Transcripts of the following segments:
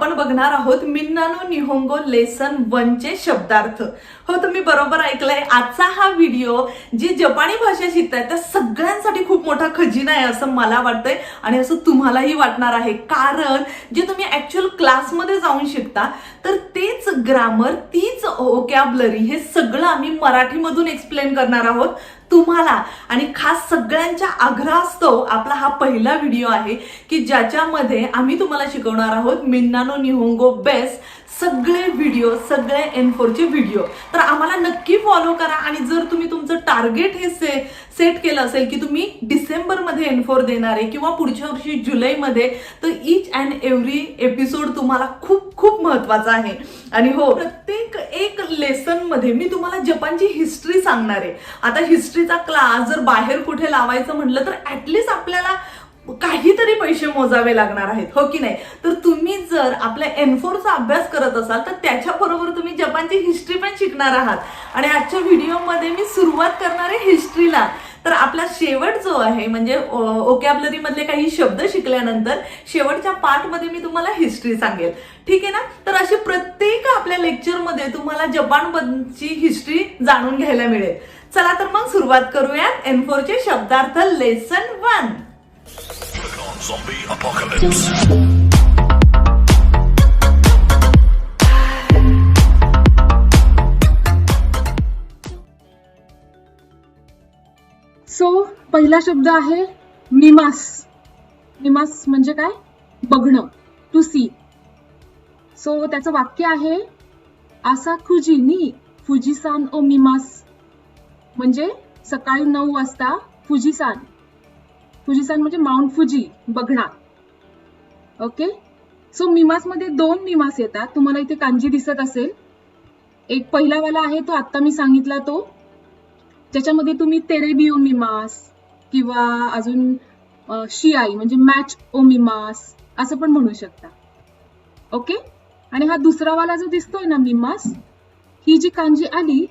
आपण बघणार आहोत मिन्नानो निहोंगो लेसन 1 चे शब्दार्थ. हो, तुम्ही बरोबर ऐकलंय. आजचा हा व्हिडिओ जी जपानी भाषा शिकतायत त्या सगळ्यांसाठी खूप मोठा खजिना आहे असं मला वाटतंय आणि असं तुम्हालाही वाटणार आहे. कारण जे तुम्ही ऍक्च्युअल क्लासमध्ये जाऊन शिकता तर तेच ग्रामर, तीच व्होकॅब्युलरी हे सगळं आम्ही मराठीमधून एक्सप्लेन करणार आहोत तुम्हाला. आणि खास सगळ्यांच्या आग्रहास्तव आपला हा पहिला व्हिडिओ आहे की ज्याच्यामध्ये आम्ही तुम्हाला शिकवणार आहोत मिन्नानो निहोंगो बेस सगळे व्हिडिओ, सगळे N4 चे व्हिडिओ. तर आम्हाला नक्की फॉलो करा. आणि जर तुम्ही तुमचं टार्गेट हे सेट केलं असेल की तुम्ही डिसेंबरमध्ये N4 देणार आहे किंवा पुढच्या वर्षी जुलैमध्ये, तर ईच अँड एव्हरी एपिसोड तुम्हाला खूप खूप महत्वाचा आहे. आणि हो, प्रत्येक एक लेसन मध्ये मी तुम्हाला जपानची हिस्ट्री सांगणार आहे. आता हिस्ट्रीचा क्लास जर बाहेर कुठे लावायचं म्हटलं तर ऍटलिस्ट आपल्याला काहीतरी पैसे मोजावे लागणार आहेत, हो की नाही. तर तुम्ही जर आपल्या N4 चा अभ्यास करत असाल तर त्याच्याबरोबर तुम्ही जपानची हिस्ट्री पण शिकणार आहात. आणि आजच्या व्हिडिओमध्ये मी सुरुवात करणार आहे हिस्ट्रीला. तर आपला शेवट जो आहे म्हणजे व्होकॅब्युलरी मधले काही शब्द शिकल्यानंतर शेवटच्या पार्ट मध्ये मी तुम्हाला हिस्ट्री सांगेल, ठीक आहे ना. तर अशी प्रत्येक आपल्या लेक्चरमध्ये तुम्हाला जपानची हिस्ट्री जाणून घ्यायला मिळेल. चला तर मग सुरुवात करूयात N4 चे शब्दार्थ लेसन 1. Zombie apocalypse. सो पहिला शब्द आहे मिमास. मिमास म्हणजे काय? बघणं, टू सी. सो त्याचं वाक्य आहे आसाकुजी नि फुजिसान ओ मिमास. म्हणजे सकाळी 9 वाजता फुजिसान. फुजिसान म्हणजे माउंट फुजी बघणार. ओके. सो मिमास मध्ये 2 मिमास येतात. तुम्हाला इथे कांजी दिसत असेल. एक पहिला वाला आहे तो आता मी सांगितला तो, ज्याच्यामध्ये तुम्ही तेरेबिओ मिमास किंवा अजून शिआई म्हणजे मॅच ओ मिमास असं पण म्हणू शकता. ओके. आणि हा दुसरा वाला जो दिसतोय ना मिमास, ही जी कांजी आली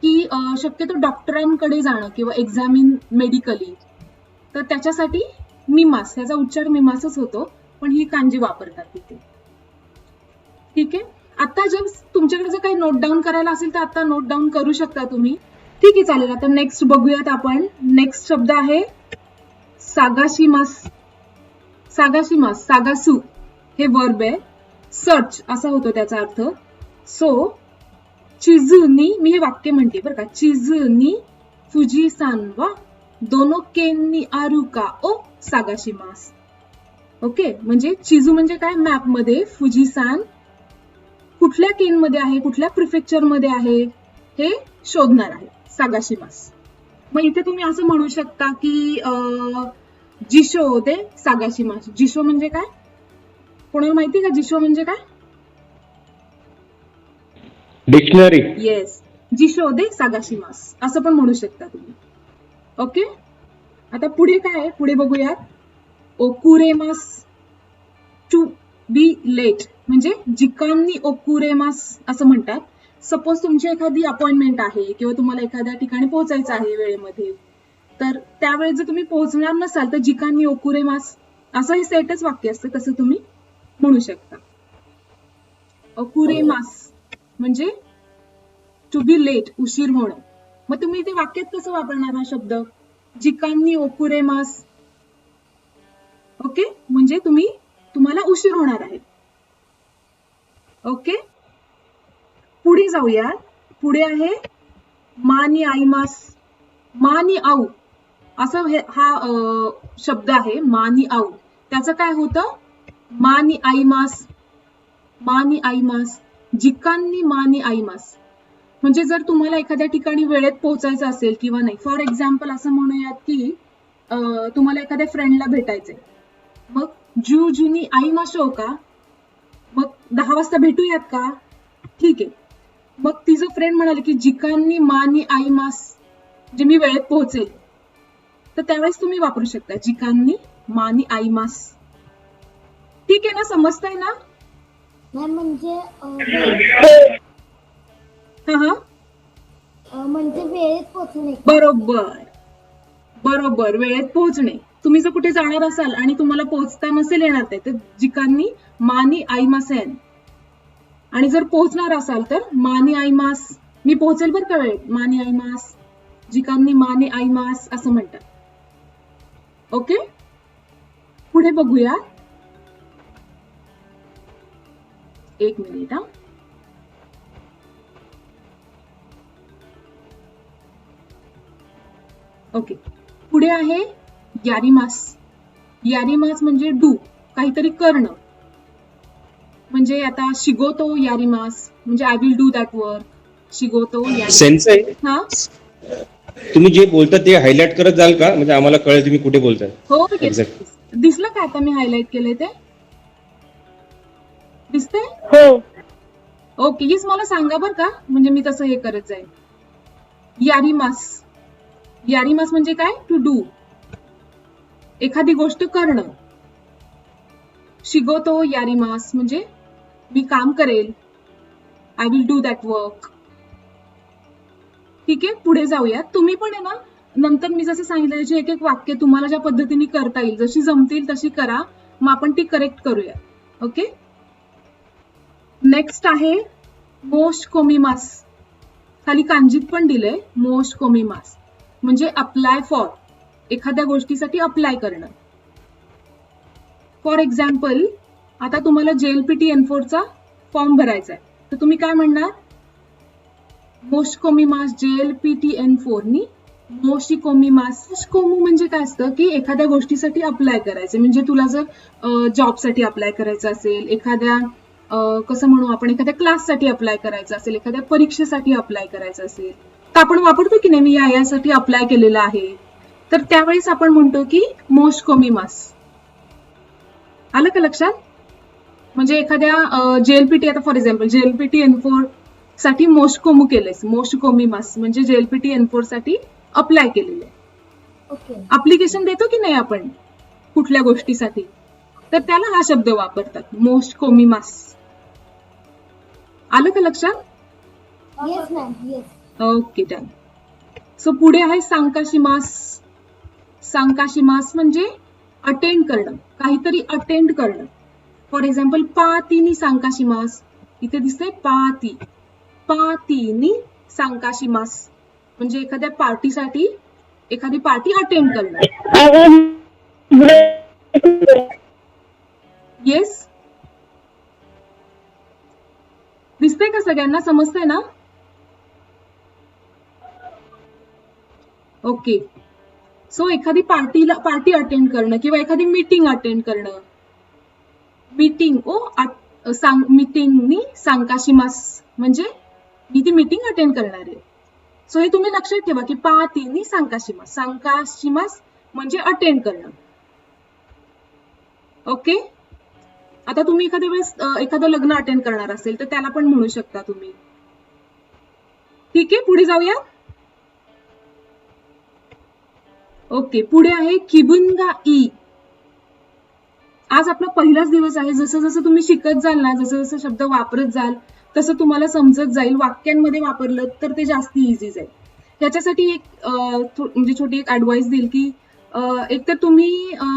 की शक्यतो डॉक्टरांकडे जाणं किंवा एक्झामिन मेडिकली, तर त्याच्यासाठी मिमास, याचा उच्चार मिमासच होतो, पण ही कांजी वापरतात तिथे. ठीक आहे. आता जर तुमच्याकडे जर काही नोट डाऊन करायला असेल तर आता नोट डाऊन करू शकता तुम्ही. ठीक आहे, चालेल. आता नेक्स्ट बघूयात आपण. नेक्स्ट शब्द आहे सागाशिमास. सागाशिमास, सागासू हे वर्ब आहे. सर्च असा होतो त्याचा अर्थ. सो चिझुनी, मी हे वाक्य म्हणते बरं का, चिझुनी फुजिसान वा दोनो केन नि आरू का ओ सागाशिमास. ओके. म्हणजे चिजू म्हणजे काय? मॅप मध्ये. फुजिसान कुठल्या केन मध्ये आहे, कुठल्या प्रिफेक्चर मध्ये आहे हे शोधणार आहे. सागाशिमास. मग इथे तुम्ही असं म्हणू शकता की जिशो दे सागाशिमास. जिशो म्हणजे काय? कोणाला माहिती का जिशो म्हणजे काय? डिक्शनरी. येस, जिशो दे सागाशिमास असं पण म्हणू शकता तुम्ही. ओके. आता पुढे काय आहे? पुढे बघूयात. ओकुरेमास, टू बी लेट म्हणजे जिकांनी ओकुरेमास असं म्हणतात. सपोज तुमची एखादी अपॉइंटमेंट आहे किंवा तुम्हाला एखाद्या ठिकाणी पोहोचायचं आहे वेळेमध्ये, तर त्यावेळेस जर तुम्ही पोहोचणार नसाल तर जिकांनी ओकुरेमास असं हे सेटच वाक्य असतं, तसं तुम्ही म्हणू शकता. ओकुरेमास म्हणजे टू बी लेट, उशीर होणं. मग तुम्ही ते वाक्यात कसं वापरणार हा शब्द? जिकांनी ओकुरेमास. ओके. म्हणजे तुम्हाला उशीर होणार आहे. ओके. पुढे जाऊया. पुढे आहे मानी आईमास. मानी आऊ असं हा शब्द आहे. मानी आऊ त्याचं काय होतं? मानी आईमास. मानी आईमास, जिकांनी मानी आईमास. म्हणजे जर तुम्हाला एखाद्या ठिकाणी वेळेत पोहोचायचं असेल किंवा नाही, फॉर एक्झाम्पल असं म्हणूयात की तुम्हाला एखाद्या फ्रेंडला भेटायचंय, मग जू जुनी आई माशो का, मग 10 वाजता भेटूयात का? ठीक आहे. मग तिचं फ्रेंड म्हणाले की जिकांनी मानी आई मास, म्हणजे मी वेळेत पोहोचेल, तर त्यावेळेस तुम्ही वापरू शकता जिकांनी मानी आई मास. ठीक आहे ना, समजताय ना? म्हणजे म्हणजे वेळेत पोहोचणे. बरोबर बरोबर, वेळेत पोहोचणे. तुम्ही जर कुठे जाणार असाल आणि तुम्हाला पोहोचता नसेल येणार ते, तर जिकांनी मानी आईमासेन. आणि जर पोहोचणार असाल तर मानी आईमास. मी पोहोचेल बरं का वेळेत, मानी आईमास. जिकांनी मानी आईमास असं म्हणतात. ओके, पुढे बघूया. एक मिनिट हा. ओके, पुढे आहे यारिमास. यारिमास म्हणजे डू, काहीतरी करणं. म्हणजे आता शिगोतो यारिमास म्हणजे I will do that work. शिगोतो यारिमास. सेन्सei, हा, तुम्ही जे बोलता ते हायलाइट करत जाल का? म्हणजे आम्हाला कळेल तुम्ही कुठे बोलताय. हो Exactly. दिसलं का आता मी हायलाइट केलंय ते? दिसतंय? हो. ओके, येस, मला सांगा बरं का, म्हणजे मी तसं हे करत जाईल. यारिमास. यारिमास म्हणजे काय? टू डू, एखादी गोष्ट करणं. शिगोतो यारिमास म्हणजे मी काम करेल. I will do that work. ठीक आहे, पुढे जाऊया. तुम्ही पण आहे ना, नंतर मी जसं सांगितलं जे एक एक वाक्य तुम्हाला ज्या पद्धतीने करता येईल, जशी जमतील तशी करा, मग आपण ती करेक्ट करूया. ओके, नेक्स्ट आहे मोस्ट कोमिमास. खाली कांजीत पण दिलंय मोस्ट कोमिमास म्हणजे अप्लाय फॉर, एखाद्या गोष्टीसाठी अप्लाय करणं. फॉर एक्झाम्पल, आता तुम्हाला JLPT N4 चा फॉर्म भरायचा आहे, तर तुम्ही काय म्हणणार? मोस्ट कोमिमास JLPT N4 नी मोशी कोमिमास. कोमू म्हणजे काय असतं की एखाद्या गोष्टीसाठी अप्लाय करायचं. म्हणजे तुला जर जॉबसाठी अप्लाय करायचं असेल, एखाद्या कसं म्हणू आपण, एखाद्या क्लाससाठी अप्लाय करायचं असेल, एखाद्या परीक्षेसाठी अप्लाय करायचं असेल, तर आपण वापरतो की नाही, मी यासाठी अप्लाय केलेलं आहे, तर त्यावेळेस आपण म्हणतो की मोस्ट कोमिमास. आलं का लक्षात? म्हणजे एखाद्या JLPT, आता फॉर एक्झाम्पल JLPT N4 साठी मोस्ट कोमू केलंयस, मोस्ट कोमिमास म्हणजे JLPT N4 साठी अप्लाय केलेलं आहे. ओके. अप्लिकेशन देतो की नाही आपण कुठल्या गोष्टीसाठी, तर त्याला हा शब्द वापरतात, मोस्ट कोमिमास. आलं का लक्षात? Yes ma'am, yes. Okay, done. So पुढे आहे सांकाशिमास. सांकाशिमास म्हणजे अटेंड करणं, काहीतरी अटेंड करणं. फॉर एक्झाम्पल, पातीनी सांकाशिमास. इथे दिसतंय पाती. पातीनी सांकाशिमास म्हणजे एखाद्या पार्टीसाठी एखादी पार्टी अटेंड करणं. येस, दिसतंय का सगळ्यांना? समजतंय ना? ओके, सो एखादी पार्टी अटेंड करणं किंवा एखादी मीटिंग अटेंड करणं. मीटिंग मीटिंगनी सांकाशिमास म्हणजे मी ती मीटिंग अटेंड करणार आहे. सो हे तुम्ही लक्षात ठेवा की पातीनी सांकाशिमास. सांकाशिमास म्हणजे अटेंड करणं. ओके, आता तुम्ही एखाद्या वेळेस एखादं लग्न अटेंड करणार असेल तर त्याला पण म्हणू शकता तुम्ही. ठीक आहे, पुढे जाऊया. ओके, पुढे आहे किबुनगा ई. आज आपला पहिलाच दिवस आहे. जसं जसं तुम्ही शिकत जाल ना, जसं जसं शब्द वापरत जाल तसं तुम्हाला समजत जाईल. वाक्यांमध्ये वापरलं तर ते जास्त इझी जाईल. त्याच्यासाठी एक म्हणजे छोटी एक ऍडवाइस देईल की एक तर तुम्ही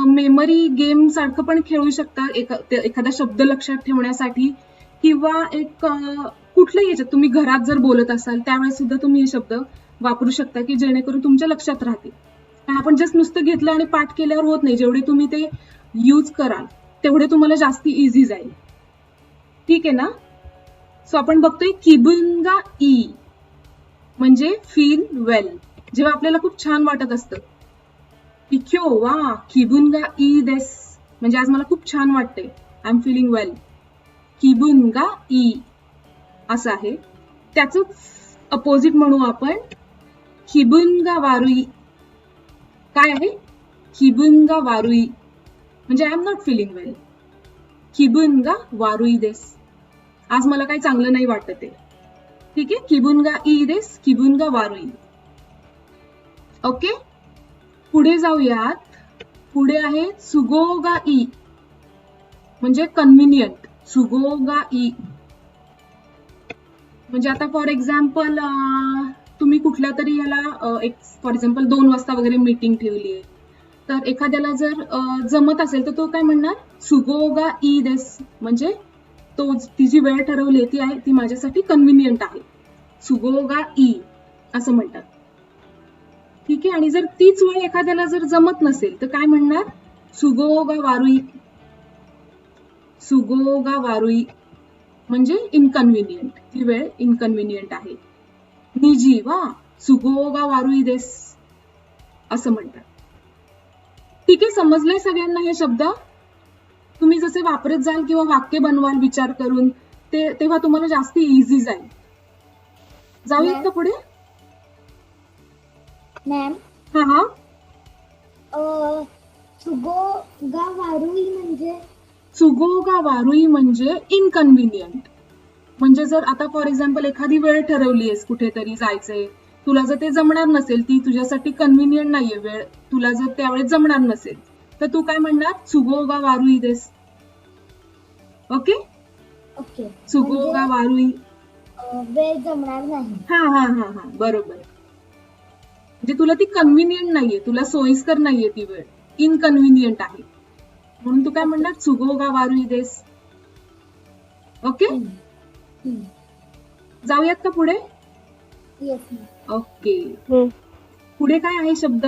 मेमरी गेम सारखं पण खेळू शकता एखादा शब्द लक्षात ठेवण्यासाठी, किंवा एक कुठल्याही याच्यात तुम्ही घरात जर बोलत असाल त्यावेळेस सुद्धा तुम्ही हे शब्द वापरू शकता की जेणेकरून तुमच्या लक्षात राहतील. कारण आपण जस्ट नुसतं घेतलं आणि पाठ केल्यावर होत नाही. जेवढे तुम्ही ते यूज कराल तेवढे तुम्हाला जास्ती इझी जाईल. ठीक आहे ना? सो आपण बघतोय किबुनगा ई म्हणजे फील वेल. जेव्हा आपल्याला खूप छान वाटत असतं, इक्यो वा किबुनगा ई देस म्हणजे आज मला खूप छान वाटते, आय एम फीलिंग वेल. किबुनगा ई असं आहे. त्याचं अपोजिट म्हणू आपण किबुनगा वारुई. काय आहे? किबुनगा वारुई म्हणजे I am not feeling well. किबुनगा वारुई देस, आज मला काही चांगलं नाही वाटत आहे. ठीक आहे, किबुनगा ई देस, किबुनगा वारुई. ओके, पुढे जाऊयात. पुढे आहे सुगोगा ई म्हणजे कन्व्हिनियंट. सुगोगा ई म्हणजे आता फॉर एक्झाम्पल तुम्ही कुठल्या तरी याला एक फॉर एक्झाम्पल 2 वाजता वगैरे मीटिंग ठेवली आहे, तर एखाद्याला जर जमत असेल तर तो काय म्हणणार सुगो गा ई देस, म्हणजे तो ती जी वेळ ठरवली ती आहे ती माझ्यासाठी कन्व्हिनियंट आहे. सुगो गा ई असं म्हणतात. ठीक आहे. आणि जर तीच वेळ एखाद्याला जर जमत नसेल तर काय म्हणणार सुगो गा वारुई. सुगो गा वारुई म्हणजे इनकन्व्हिनियंट, ती वेळ इनकन्व्हिनियंट आहे. निजी वा सुगो गा वारुई देस असं म्हणतात. ठीक आहे. समजलंय सगळ्यांना हे शब्द? तुम्ही जसे वापरत जाल किंवा वाक्य बनवाल विचार करून तेव्हा तुम्हाला जास्त इझी जाईल. जाऊयात का पुढे? मॅम हा हा. सुगो गा वारुई म्हणजे सुगो गा वारुई म्हणजे इनकन्व्हिनियंट. म्हणजे जर आता फॉर एक्झाम्पल एखादी वेळ ठरवली आहेस कुठेतरी जायचंय, तुला जर ते जमणार नसेल, ती तुझ्यासाठी कन्व्हिनियंट नाहीये वेळ, तुला जर त्यावेळेस जमणार नसेल तर तू काय म्हणणार सुगो गा वारुई देस. ओके. ओके. सुगो गा वारुई. वेळ जमणार नाही. हा हा हा हा बरोबर. म्हणजे तुला ती कन्व्हिनियंट नाहीये, तुला सोयीस्कर नाहीये ती वेळ, इनकन्व्हिनियंट आहे, म्हणून तू काय म्हणणार सुगो गा वारुई देस. ओके. जाऊयात का पुढे? Yes ma'am. ओके. पुढे काय आहे शब्द?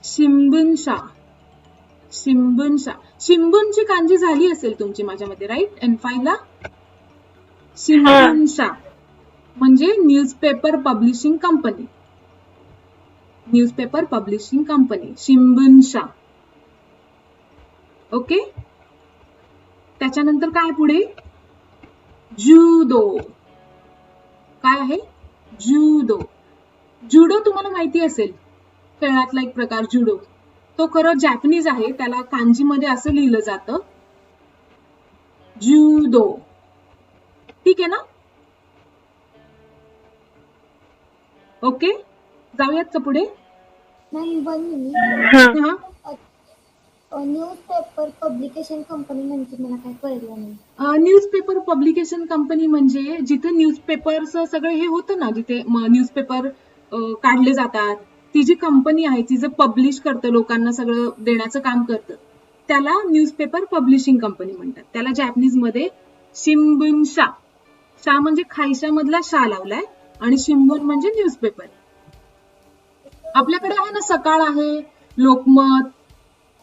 शिंबुन्शा. शिंबुन्शा. शिंबुनची कांजी झाली असेल तुमची माझ्या मते, राईट? N5 ला शिंबुन्शा म्हणजे newspaper publishing company. Newspaper publishing company शिंबुन्शा. ओके. त्याच्यानंतर काय पुढे? जुडो. काय आहे? जुडो. जुडो तुम्हाला माहिती असेल, खेळातला एक प्रकार जुडो. तो खरं जॅपनीज आहे, त्याला कांजी मध्ये असं लिहिलं जातं जुडो. ठीक आहे ना? ओके. जाऊयात का पुढे? Ma'am 1 minute. हा. न्यूजपेपर पब्लिकेशन कंपनी म्हणजे मला काय कळलं नाही. न्यूजपेपर पब्लिकेशन कंपनी म्हणजे जिथे न्यूजपेपरचं सगळं हे होतं ना, जिथे न्यूजपेपर काढले जातात, ती जी कंपनी आहे ती जे पब्लिश करतं, लोकांना सगळं देण्याचं काम करतं, त्याला न्यूजपेपर पब्लिशिंग कंपनी म्हणतात. त्याला जॅपनीज मध्ये शिंबुन्शा. शा म्हणजे खायशा मधला शा लावलाय आणि शिंबुन म्हणजे न्यूजपेपर. आपल्याकडे आहे ना सकाळ आहे, लोकमत,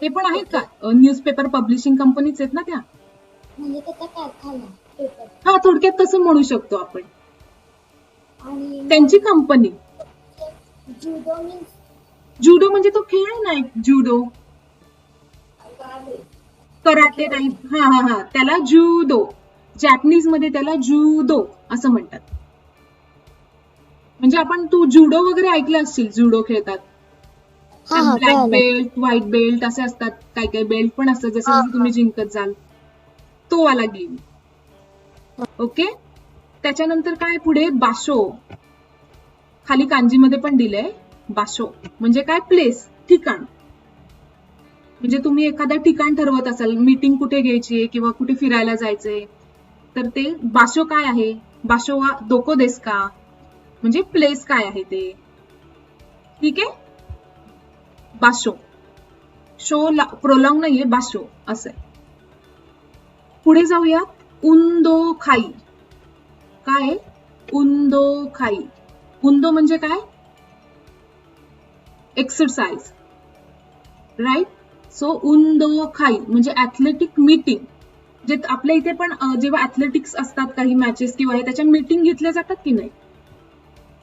हे पण आहेत का न्यूजपेपर पब्लिशिंग कंपनीच आहेत ना त्या. म्हणजे त्याचा कारखाना पेपर. हा, थोडक्यात तसं म्हणू शकतो आपण. आणि त्यांची कंपनी. जुडो मीन्स जुडो म्हणजे तो खेळ आहे ना एक, जुडो कराटे टाईप. हा हा हा, त्याला जुडो. जॅपनीज मध्ये त्याला जुडो असं म्हणतात. म्हणजे आपण तू जुडो वगैरे ऐकलं असशील, जुडो खेळतात. ब्लॅक बेल्ट, व्हाईट बेल्ट असे असतात, काही काही बेल्ट पण असतात, जसं तुम्ही जिंकत जाल तो वाला गेम. ओके. त्याच्यानंतर काय पुढे? बाशो. खाली कांजीमध्ये पण दिलंय बाशो म्हणजे काय? प्लेस, ठिकाण. म्हणजे तुम्ही एखादं ठिकाण ठरवत असाल, मीटिंग कुठे घ्यायची किंवा कुठे फिरायला जायचंय, तर ते बाशो काय आहे? बाशो वा दोको देस का म्हणजे प्लेस काय आहे ते. ठीक आहे. बाशो. शो प्रोलॉंग नाहीये, बाशो असं. पुढे जाऊयात. उंदो खाई. काय? उंदो खाई. उंदो म्हणजे काय? Exercise, right? सो उंदो खाई म्हणजे ऍथलेटिक मीटिंग. जे आपल्या इथे पण जेव्हा ऍथलेटिक्स असतात काही मॅचेस किंवा त्याच्या मीटिंग घेतल्या जातात की नाही,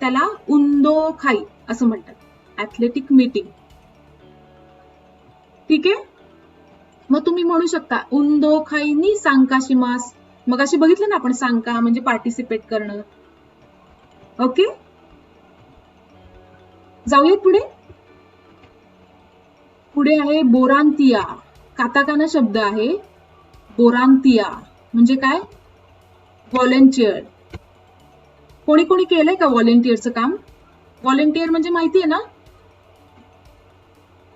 त्याला उंदो खाई असं म्हणतात, ऍथलेटिक मीटिंग. ठीक आहे. मग तुम्ही म्हणू शकता उंदो खाई नि सांकाशिमास. मग अशी बघितलं ना आपण, सांका म्हणजे पार्टिसिपेट करणं. ओके. जाऊयात पुढे. पुढे आहे बोरांतिया. काताकाना शब्द आहे बोरांतिया म्हणजे काय? व्हॉलेंटियर. कोणी कोणी केलंय का व्हॉलेंटियरचं काम? व्हॉलेंटियर म्हणजे माहितीये ना,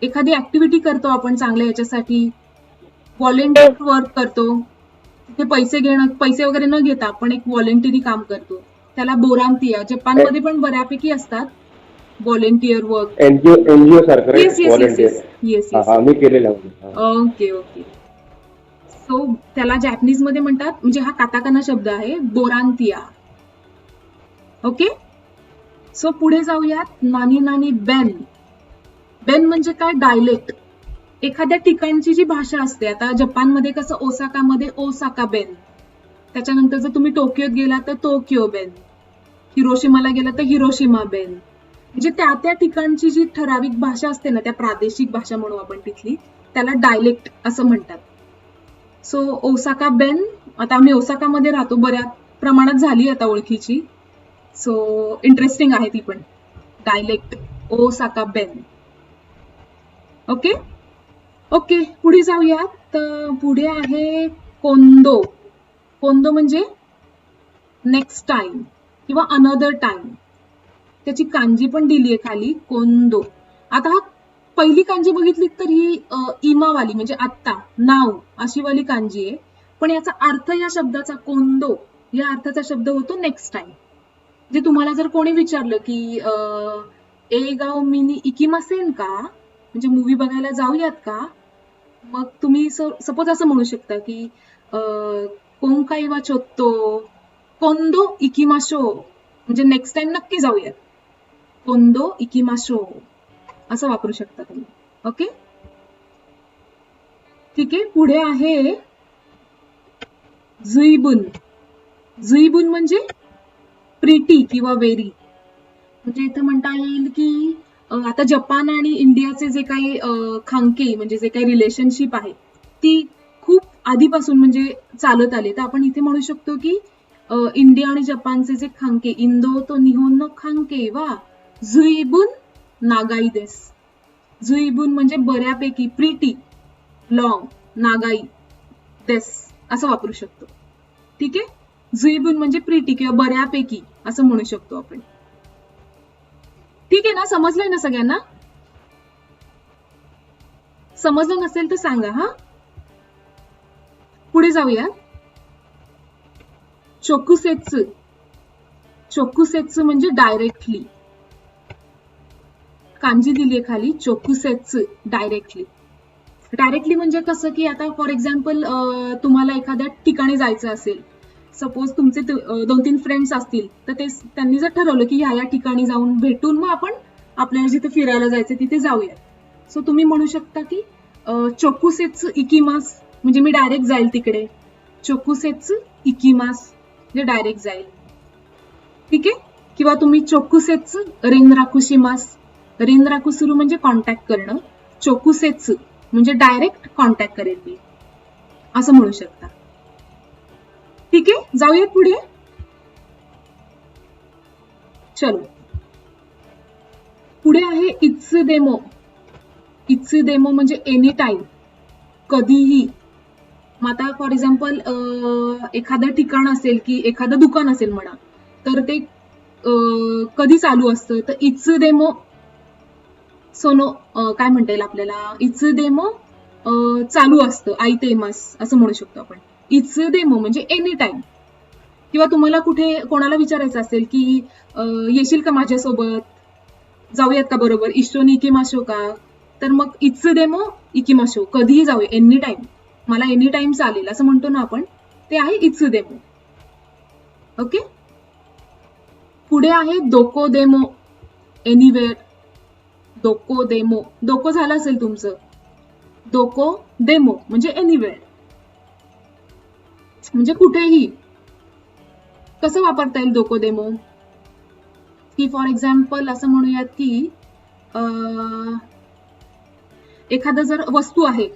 एखादी ऍक्टिव्हिटी करतो आपण चांगल्या याच्यासाठी, व्हॉलेंटियर वर्क करतो, ते पैसे वगैरे न घेता आपण एक व्हॉलेंटियरी काम करतो, त्याला बोरांतिया. जपानमध्ये पण बऱ्यापैकी असतात व्हॉलेंटियर वर्क. एनजीओ सारखं yes yes yes volunteer. Yes yes हा येस. हा मी केलेलं आहे. हा. Okay okay. सो त्याला जॅपनीज मध्ये म्हणतात, म्हणजे हा काताकाना शब्द आहे, बोरांतिया. ओके. सो पुढे जाऊयात. नानी नानी बेन. बेन म्हणजे काय? डायलेक्ट. एखाद्या ठिकाणची जी भाषा असते, आता जपानमध्ये कसं ओसाकामध्ये ओसाका बेन, त्याच्यानंतर जर तुम्ही टोकियोत गेला तर टोकियो बेन, हिरोशिमाला गेला तर हिरोशिमा बेन. म्हणजे त्या त्या ठिकाणची जी ठराविक भाषा असते ना, त्या प्रादेशिक भाषा म्हणू आपण तिथली, त्याला डायलेक्ट असं म्हणतात. सो ओसाका बेन, आता आम्ही ओसाकामध्ये राहतो, बऱ्याच प्रमाणात झाली आता ओळखीची. सो इंटरेस्टिंग आहे ती पण. डायलेक्ट ओसाका बेन. Okay okay. पुढे जाऊयात. तर पुढे आहे कोंदो. कोंदो म्हणजे नेक्स्ट टाइम किंवा अनदर टाइम. त्याची कांजी पण दिली आहे खाली, कोंदो. आता हा पहिली कांजी बघितली तर ही इमावाली म्हणजे आत्ता, नाव अशी वाली कांजी आहे. पण याचा अर्थ, या शब्दाचा कोंदो या अर्थाचा शब्द होतो नेक्स्ट टाइम. जे तुम्हाला जर कोणी विचारलं की ए गाव मिनी इकिमासेन का, म्हणजे मूवी बघायला जाऊयात का, मग तुम्ही सपोज असं म्हणू शकता की कोंकाई वा चोत्तो कोंदो इकिमाशो, म्हणजे नेक्स्ट टाइम नक्की जाऊयात, कोंदो इकिमाशो असं वापरू शकता तुम्ही. ओके ठीक आहे. पुढे आहे जुईबुन. जुईबुन म्हणजे प्रिटी किंवा वेरी. म्हणजे इथं म्हणता येईल की आता जपान आणि इंडियाचे जे काही खांके म्हणजे जे काही रिलेशनशिप आहे ती खूप आधीपासून म्हणजे चालत आले. तर आपण इथे म्हणू शकतो की इंडिया आणि जपानचे जे खांके, इंदो तो निहोन नो खांके वा जुईबुन नागाई देस. जुईबुन म्हणजे बऱ्यापैकी, प्रिटी, लॉंग, नागाई देस असं वापरू शकतो. ठीक आहे. जुईबुन म्हणजे प्रिटी किंवा बऱ्यापैकी असं म्हणू शकतो आपण. ठीक आहे ना? समजलंय ना सगळ्यांना? समजलं नसेल तर सांगा हा. पुढे जाऊया. चोकुसेत्सु. चोकुसेत्सु म्हणजे डायरेक्टली. कांजी दिली आहे खाली, चोकुसेत्सु, डायरेक्टली. डायरेक्टली म्हणजे कसं की आता फॉर एक्झाम्पल तुम्हाला एखाद्या ठिकाणी जायचं असेल, सपोज तुमचे 2-3 फ्रेंड्स असतील, तर त्यांनी जर ठरवलं की ह्या ठिकाणी जाऊन भेटून मग आपण आपल्याला जिथे फिरायला जायचं तिथे जाऊया. सो तुम्ही म्हणू शकता की चोकुसेत्सु इकिमास, म्हणजे मी डायरेक्ट जाईल तिकडे. चोकुसेत्सु इकिमास म्हणजे डायरेक्ट जाईल. ठीक आहे. किंवा तुम्ही चोकुसेत्सु रेनराकुशिमास. रेनराकुसुरू म्हणजे कॉन्टॅक्ट करणं, चोकुसेत्सु म्हणजे डायरेक्ट कॉन्टॅक्ट करेल मी असं म्हणू शकता. ठीक आहे. जाऊयात पुढे. चलो पुढे आहे इत्सुदेमो. इत्सुदेमो म्हणजे एनी टाइम, कधीही. मग आता फॉर एक्झाम्पल एखादं ठिकाण असेल की एखादं दुकान असेल म्हणा, तर ते कधी चालू असतं, तर इत्सुदेमो सोनो काय म्हणता येईल आपल्याला, इत्सुदेमो चालू असतं, आईतेमास असं म्हणू शकतो आपण. इत्सुदेमो म्हणजे एनी टाइम. किंवा तुम्हाला कुठे कोणाला विचारायचं असेल की येशील का माझ्यासोबत, जाऊयात का बरोबर, इशोनी इकिमाशो का, तर मग इत्सुदेमो इकिमाशो, कधीही जाऊया, एनी टाइम, मला एनी टाइम चालेल असं म्हणतो ना आपण, ते आहे इत्सुदेमो. ओके. पुढे आहे दोकोदेमो, एनिवेअर. दोकोदेमो, दोको झालं असेल तुमचं, दोकोदेमो म्हणजे एनिवेअर, म्हणजे कुठेही. कसं वापरता येईल दोकोदेमो की फॉर एक्झाम्पल असं म्हणूयात की एखादं जर वस्तू आहे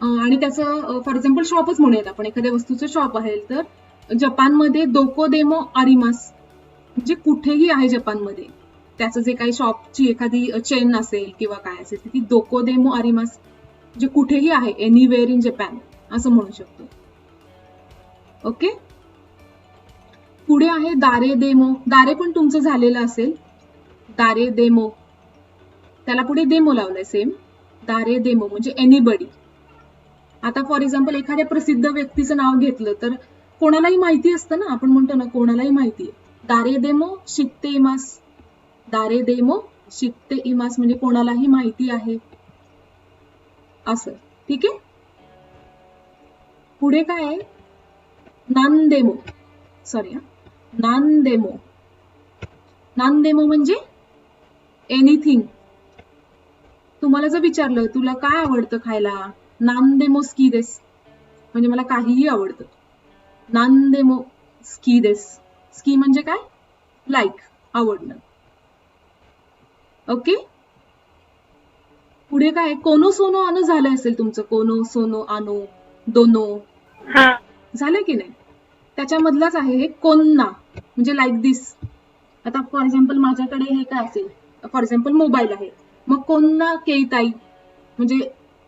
आणि त्याचं फॉर एक्झाम्पल शॉपच म्हणूयात आपण, एखाद्या वस्तूचं शॉप आहे, तर जपानमध्ये दोकोदेमो आरिमास म्हणजे कुठेही आहे जपानमध्ये. त्याचं जे काही शॉपची एखादी चेन असेल किंवा काय असेल ती दोकोदेमो आरिमास म्हणजे कुठेही आहे, एनिवेअर इन जपान असं म्हणू शकतो. ओके. पुढे आहे दारेदेमो. दारे पण तुमचं झालेलं असेल, दारेदेमो, त्याला पुढे देमो लावलाय सेम. दारेदेमो म्हणजे एनीबडी. आता फॉर एक्झाम्पल एखाद्या प्रसिद्ध व्यक्तीचं नाव घेतलं तर कोणालाही माहिती असतं ना, आपण म्हणतो ना कोणालाही माहिती आहे. दारेदेमो शित्तेमास, दारेदेमो शिकते इमास म्हणजे कोणालाही माहिती आहे असं. ठीक आहे. पुढे काय आहे? नांदेमो. सॉरी, नांदेमो. नांदेमो म्हणजे एनिथिंग. तुम्हाला जर विचारलं तुला काय आवडतं खायला, नांदेमो स्की देस म्हणजे मला काहीही आवडतं. नांदेमो स्की देस. स्की म्हणजे काय? लाईक, आवडणं. ओके. पुढे काय? कोनो सोनो आनो झालं असेल तुमचं. कोनो सोनो आनो, दोनो झालं की नाही? त्याच्यामधलाच आहे हे कोन्ना म्हणजे लाईक दिस. आता फॉर एक्झाम्पल माझ्याकडे हे काय असेल, फॉर एक्झाम्पल मोबाईल आहे, मग कोन्ना केईताई म्हणजे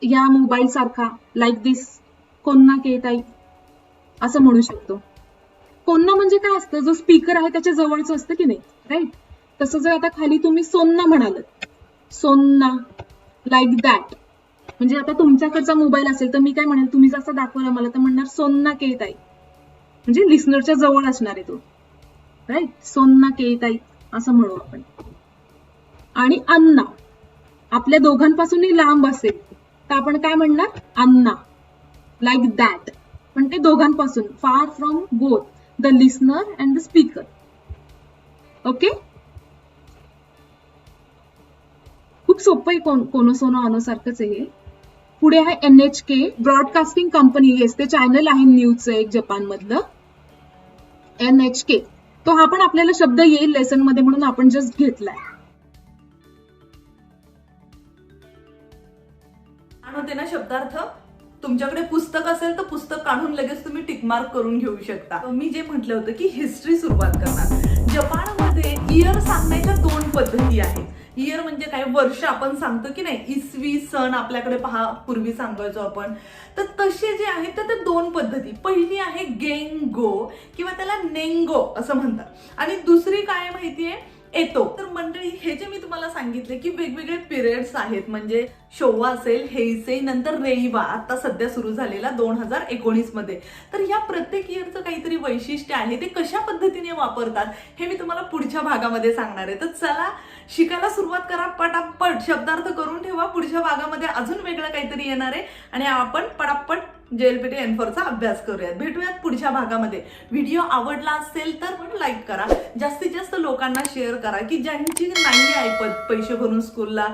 या मोबाईल सारखा, लाईक दिस कोन्ना केईताई असं म्हणू शकतो. कोन्ना म्हणजे काय असतं? जो स्पीकर आहे त्याच्या जवळचं असतं की नाही, राईट? तसं जर आता खाली तुम्ही सोन्ना म्हणालात, सोन्ना लाईक दॅट म्हणजे आता तुमच्याकडचा मोबाईल असेल तर मी काय म्हणेल, तुम्ही जसं दाखवलं मला तर म्हणणार सोन्ना केईताई म्हणजे लिस्नरच्या जवळ असणार आहे तो, राईट? सोन्ना केईताई असं म्हणू आपण. आणि अन्ना आपल्या दोघांपासूनही लांब असेल तर आपण काय म्हणणार? अन्ना लाईक दॅट. पण ते दोघांपासून, far from both the listener and the speaker. Okay. खूप सोपं आहे. कोनो सोनो आनो सारखंच आहे हे. पुढे आहे NHK ब्रॉडकास्टिंग कंपनी. येस, ते चॅनल आहे न्यूजचं एक जपान मधलं. NHK तो हा पण आपल्याला शब्द येईल लेसन मध्ये म्हणून आपण जस्ट घेतलाय. होते ना शब्दार्थ. तुमच्याकडे पुस्तक असेल तर पुस्तक काढून लगेच तुम्ही टिकमार्क करून घेऊ शकता. मी जे म्हटलं होतं की हिस्ट्री सुरुवात करणार. जपानमध्ये इयर सांगण्याच्या 2 पद्धती आहेत. इयर म्हणजे काय? वर्ष आपण सांगतो की नाही, इसवी सन आपल्याकडे पहा पूर्वी सांगायचो आपण. तर तसे जे आहेत तर ते 2 पद्धती. पहिली आहे गेंगो किंवा त्याला नेंगो असं म्हणतात. आणि दुसरी काय माहितीये? येतो. तर मंडळी, हे जे मी तुम्हाला सांगितले की वेगवेगळे पिरियड्स आहेत, म्हणजे शोवा असेल, हेईसेई, नंतर रेईवा आता सध्या सुरू झालेला 2019 मध्ये. तर या प्रत्येक इयरचं काहीतरी वैशिष्ट्य आहे. ते कशा पद्धतीने वापरतात हे मी तुम्हाला पुढच्या भागामध्ये सांगणार आहे. तर चला शिकायला सुरुवात करा. पटापट शब्दार्थ करून ठेवा. पुढच्या भागामध्ये अजून वेगळं काहीतरी येणार आहे आणि आपण पटापट JLPT N4चा अभ्यास करूयात. भेटूयात पुढच्या भागामध्ये. व्हिडिओ आवडला असेल तर पण लाईक करा. जास्तीत जास्त लोकांना शेअर करा की ज्यांची नाही आहे पैसे भरून स्कूलला,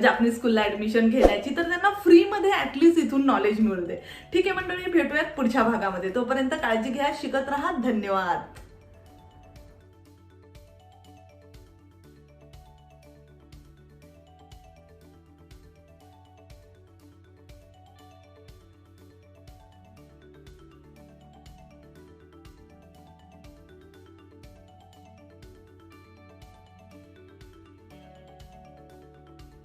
जापनीज स्कूलला ऍडमिशन घेण्याची, तर त्यांना फ्रीमध्ये ऍटलीस्ट इथून नॉलेज मिळू दे. ठीक आहे मंडळी, भेटूयात पुढच्या भागामध्ये. तोपर्यंत काळजी घ्या, शिकत राहा. धन्यवाद.